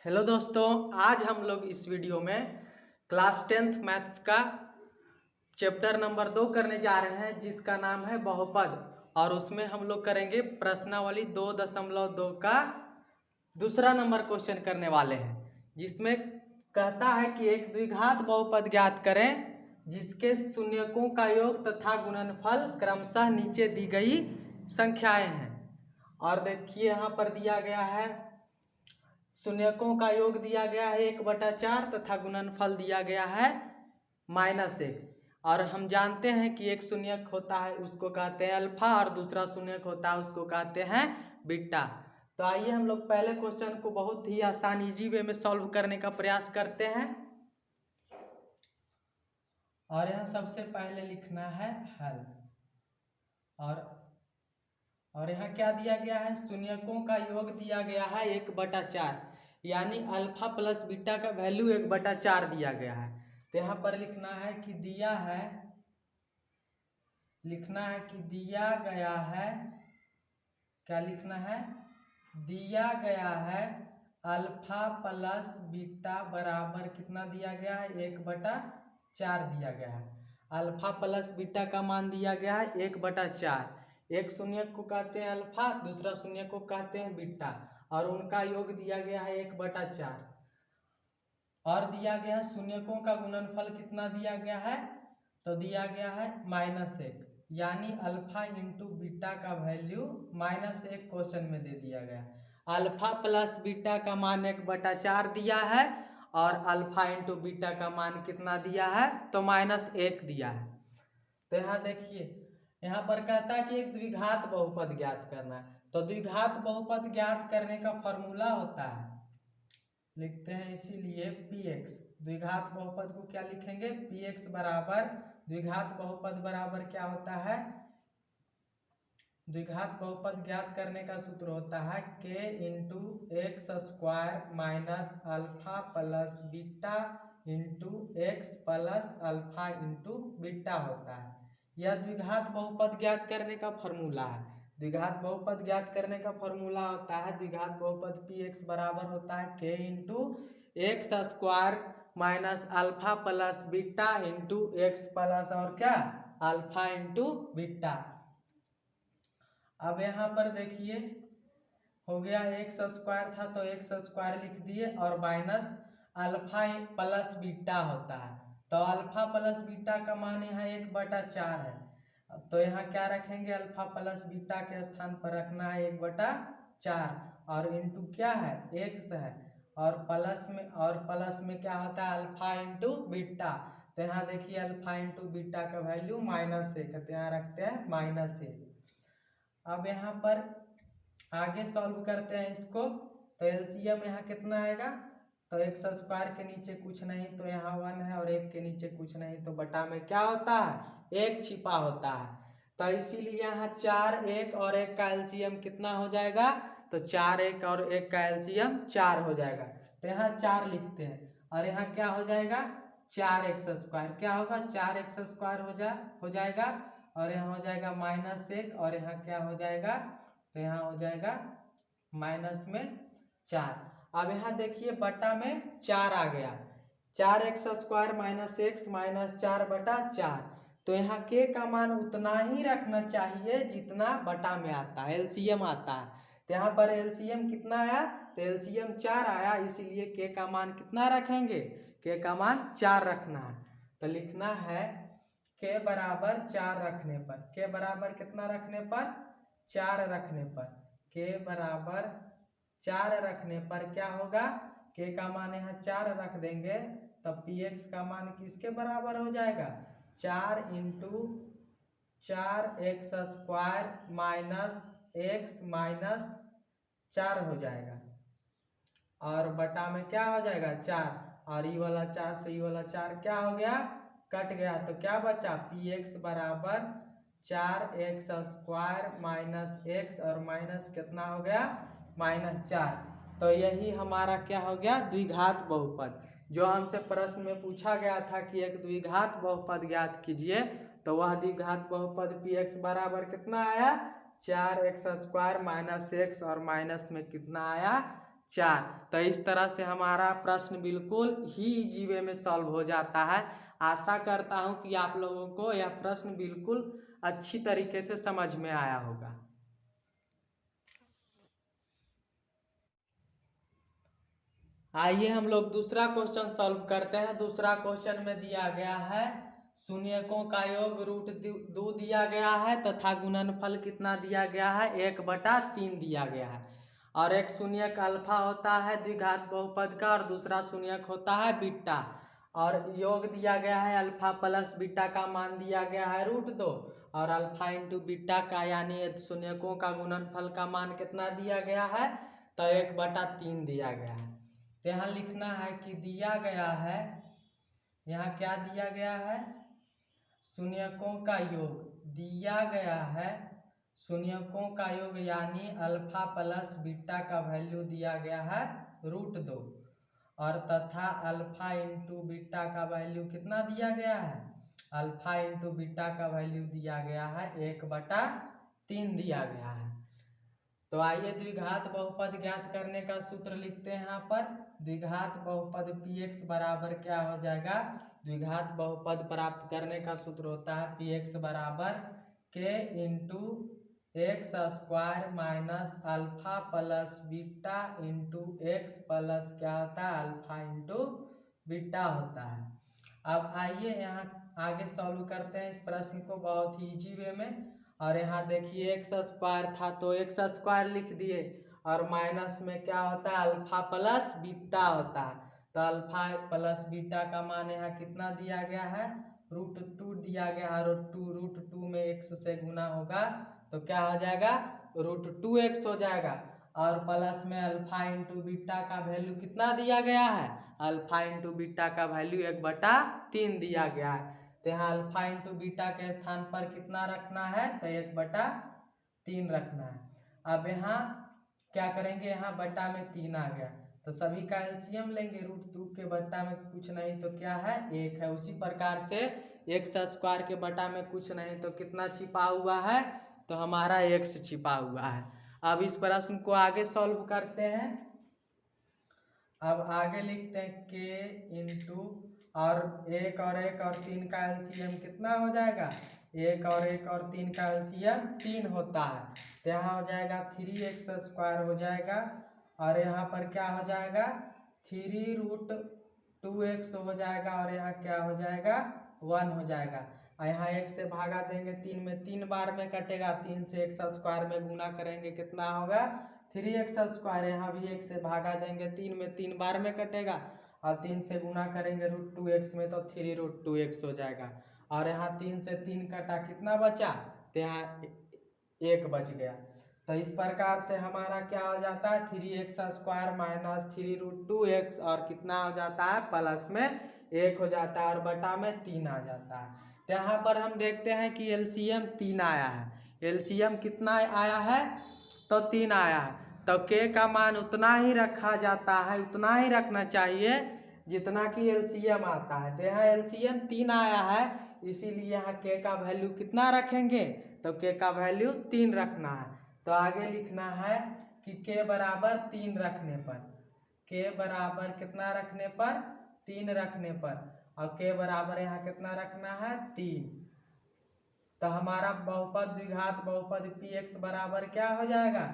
Hello दोस्तों, आज हम लोग इस वीडियो में क्लास 10th मैथ्स का चैप्टर नंबर 2 करने जा रहे हैं, जिसका नाम है बहुपद। और उसमें हम लोग करेंगे प्रश्नावली 2.2 का दूसरा नंबर क्वेश्चन करने वाले हैं, जिसमें कहता है कि एक द्विघात बहुपद ज्ञात करें जिसके शून्यकों का योग तथा गुणनफल क्रमशः नीचे दी गई संख्याएं हैं। और देखिए यहाँ पर दिया गया है, शून्यकों का योग दिया गया है 1/4 तथा गुणनफल दिया गया है -1। और हम जानते हैं कि एक शून्यक होता है उसको कहते हैं अल्फा और दूसरा शून्यक होता है उसको कहते हैं बीटा। तो आइए हम लोग पहले क्वेश्चन को बहुत ही आसान इजी वे में सॉल्व करने का प्रयास करते हैं। और यहाँ सबसे पहले लिखना है हल। और यहाँ क्या दिया गया है, शून्यकों का योग दिया गया है 1/4, यानी अल्फा प्लस बीटा का वैल्यू 1/4 दिया गया है। तो यहाँ पर लिखना है कि दिया गया है, क्या लिखना है, दिया गया है अल्फा प्लस बीटा बराबर कितना दिया गया है 1/4 दिया गया है। अल्फा प्लस बीटा का मान दिया गया है 1/4। एक शून्यक को कहते हैं अल्फा, दूसरा शून्यक को कहते हैं बीटा, और उनका योग दिया गया है 1/4। और दिया गया है शून्यकों का गुणनफल कितना दिया गया है, तो दिया गया है -1, यानी अल्फा इंटू बीटा का वैल्यू -1 क्वेश्चन में दे दिया गया। अल्फा प्लस बीटा का मान 1/4 दिया है और अल्फा इंटू बीटा का मान कितना दिया है, तो -1 दिया है। तो यहाँ देखिए, यहाँ पर कहता है कि एक द्विघात बहुपद ज्ञात करना है। तो द्विघात बहुपद ज्ञात करने का फॉर्मूला होता है, लिखते हैं इसीलिए px। द्विघात बहुपद को क्या लिखेंगे, px बराबर, द्विघात बहुपद बराबर क्या होता है, द्विघात बहुपद ज्ञात करने का सूत्र होता है k into x square minus alpha plus beta into x plus alpha into beta होता है। यह द्विघात बहुपद ज्ञात करने का फॉर्मूला है। द्विघात बहुपद ज्ञात करने का फॉर्मूला होता है, द्विघात बहुपद px बराबर होता है k into x square minus alpha plus beta into x plus और क्या अल्फा इंटू बीटा। अब यहाँ पर देखिए, हो गया एक्स स्क्वायर था तो एक्स स्क्वायर लिख दिए, और माइनस अल्फा प्लस बीटा होता है। तो अल्फा प्लस बीटा का मान यहाँ 1/4 है, तो यहाँ क्या रखेंगे, अल्फा प्लस बीटा के स्थान पर रखना है 1/4, और इंटू क्या है, एक्स है, और प्लस में क्या होता है, अल्फा इंटू बीटा। तो यहाँ देखिए अल्फा इंटू बीटा का वैल्यू -1, तो यहाँ रखते हैं -1। अब यहाँ पर आगे सॉल्व करते हैं इसको। तो एलसीएम यहाँ कितना आएगा, तो एक्स स्क्वायर के नीचे कुछ नहीं, तो यहाँ 1 है, और 1 के नीचे कुछ नहीं, तो बटा में क्या होता है, 1 छिपा होता है। तो इसीलिए यहाँ 4 1 और 1 का एलसीएम कितना हो जाएगा, तो 4 1 और 1 का एलसीएम 4 हो जाएगा। तो यहाँ 4 लिखते हैं, और यहाँ क्या हो जाएगा, 4x स्क्वायर, क्या होगा, 4x स्क्वायर हो जाएगा, और यहाँ हो जाएगा -1, और यहाँ क्या हो जाएगा, तो यहाँ हो जाएगा -4। अब यहाँ देखिए बटा में 4 आ गया, 4x स्क्वायर -x -4/4। तो यहाँ के का मान उतना ही रखना चाहिए जितना बटा में आता है, एलसीएम आता है। तो यहाँ पर एलसीएम कितना आया, तो एलसीएम 4 आया, इसीलिए के का मान कितना रखेंगे, के का मान 4 रखना है। तो लिखना है के बराबर 4 रखने पर, के बराबर कितना रखने पर, 4 रखने पर, के बराबर 4 रखने पर क्या होगा, के का मान यहाँ 4 रख देंगे, तब px का मान किसके बराबर हो जाएगा, 4 into 4x square minus x minus 4 हो जाएगा, और बटा में क्या हो जाएगा 4, और ये वाला 4 से ये वाला 4 क्या हो गया, कट गया, तो क्या बचा, px बराबर 4x स्क्वायर माइनस x, और माइनस कितना हो गया, -4। तो यही हमारा क्या हो गया, द्विघात बहुपद। जो हमसे प्रश्न में पूछा गया था कि एक द्विघात बहुपद ज्ञात कीजिए, तो वह द्विघात बहुपद px बराबर कितना आया, 4x स्क्वायर माइनस x, और माइनस में कितना आया, 4। तो इस तरह से हमारा प्रश्न बिल्कुल ही इजी वे में सॉल्व हो जाता है। आशा करता हूं कि आप लोगों को यह प्रश्न बिल्कुल अच्छी तरीके से समझ में आया होगा। आइए हम लोग दूसरा क्वेश्चन सॉल्व करते हैं। दूसरा क्वेश्चन में दिया गया है शून्यकों का योग √2 दिया गया है तथा गुणनफल कितना दिया गया है 1/3 दिया गया है। और एक शून्यक अल्फा होता है द्विघात बहुपद का और दूसरा शून्यक होता है बीटा। और योग दिया गया है अल्फा प्लस बीटा का मान दिया गया है √2 और अल्फा इंटू बीटा का यानी शून्यकों का गुणनफल का मान कितना दिया गया है तो 1/3 दिया गया है। तो यहाँ लिखना है कि दिया गया है, यहाँ क्या दिया गया है शून्यकों का योग दिया गया है, शून्यकों का योग यानी अल्फा प्लस बीटा का वैल्यू दिया गया है √2 और तथा अल्फा इंटू बीटा का वैल्यू कितना दिया गया है अल्फा इंटू बीटा का वैल्यू दिया गया है 1/3 दिया गया है। तो आइए द्विघात बहुपद ज्ञात करने का सूत्र लिखते हैं। यहाँ पर द्विघात बहुपद px बराबर क्या हो जाएगा, द्विघात बहुपद प्राप्त करने का सूत्र होता है px बराबर k into x square minus alpha plus beta into x plus क्या होता है अल्फा इंटू बीटा होता है। अब आइए यहाँ आगे सॉल्व करते हैं इस प्रश्न को बहुत ही इजी वे में। और यहाँ देखिए एक्स स्क्वायर था तो एक्स स्क्वायर लिख दिए और माइनस में क्या होता है अल्फा प्लस बीटा होता है। तो अल्फा प्लस बीटा का मान यहाँ कितना दिया गया है √2 दिया गया है। √2 में x से गुना होगा तो क्या हो जाएगा √2x हो जाएगा। और प्लस में अल्फा इंटू बीटा का वैल्यू कितना दिया गया है अल्फा इंटू बीटा का वैल्यू 1/3 दिया गया है। तो यहाँ अल्फा इंटू बीटा के स्थान पर कितना रखना है तो 1/3 रखना है। अब यहाँ क्या करेंगे यहाँ बटा में 3 आ गया तो सभी का एलसीएम लेंगे √2 के बटा में कुछ नहीं तो क्या है 1 है। उसी प्रकार से एक्स स्क्वायर के बटा में कुछ नहीं तो कितना छिपा हुआ है तो हमारा x छिपा हुआ है। अब इस प्रश्न को आगे सॉल्व करते हैं। अब आगे लिखते हैं k इंटू और 1 और 3 का एलसीएम कितना हो जाएगा 1 और 3 का एलसीएम 3 होता है। तो यहाँ हो जाएगा 3x² हो जाएगा और यहाँ पर क्या हो जाएगा 3√2x हो जाएगा और यहाँ क्या हो जाएगा 1 हो जाएगा। और यहाँ 1 से भागा देंगे 3 में 3 बार में कटेगा 3 से x² में गुना करेंगे कितना होगा 3x²। यहाँ भी 1 से भागा देंगे 3 में 3 बार में कटेगा और 3 से गुना करेंगे √2x में तो 3√2x हो जाएगा। और यहाँ 3 से 3 कटा कितना बचा तो यहाँ 1 बच गया। तो इस प्रकार से हमारा क्या हो जाता है 3x² माइनस 3√2x और कितना हो जाता है प्लस में 1 हो जाता है और बटा में 3 आ जाता है। तो यहाँ पर हम देखते हैं कि एलसीएम 3 आया है। एलसीएम कितना आया है तो 3 आया है। तो k का मान उतना ही रखा जाता है, उतना ही रखना चाहिए जितना कि एलसीएम आता है। तो यहाँ एलसीएम 3 आया है इसीलिए यहाँ k का वैल्यू कितना रखेंगे तो k का वैल्यू 3 रखना है। तो आगे लिखना है कि k बराबर 3 रखने पर, k बराबर कितना रखने पर 3 रखने पर और k बराबर यहाँ कितना रखना है 3। तो हमारा बहुपद द्विघात बहुपद px बराबर क्या हो जाएगा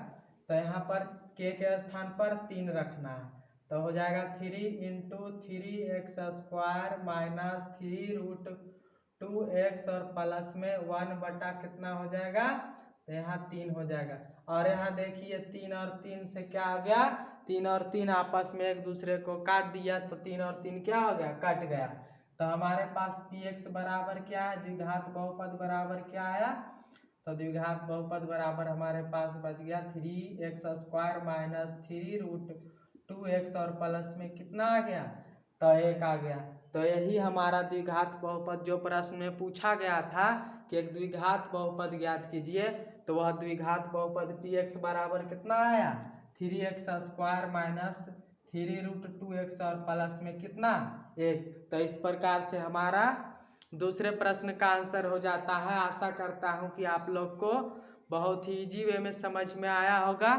तो यहाँ पर k के स्थान पर 3 रखना है तो हो जाएगा 3 इंटू 3x² माइनस 3√2x और प्लस में 1 बटा कितना हो जाएगा तो यहाँ 3 हो जाएगा। और यहाँ देखिए 3 और 3 से क्या हो गया 3 और 3 आपस में एक दूसरे को काट दिया तो 3 और 3 क्या हो गया कट गया। तो हमारे पास px बराबर क्या है द्विघात बहुपद बराबर क्या आया तो द्विघात बहुपद बराबर हमारे पास बच गया 3x² माइनस 3√2x और प्लस में कितना आ गया तो 1 आ गया। तो यही हमारा द्विघात बहुपद जो प्रश्न में पूछा गया था कि एक द्विघात बहुपद ज्ञात कीजिए तो वह द्विघात बहुपद px बराबर कितना आया 3x² माइनस 3√2x और प्लस में कितना 1। तो इस प्रकार से हमारा दूसरे प्रश्न का आंसर हो जाता है। आशा करता हूं कि आप लोग को बहुत ही इजी वे में समझ में आया होगा।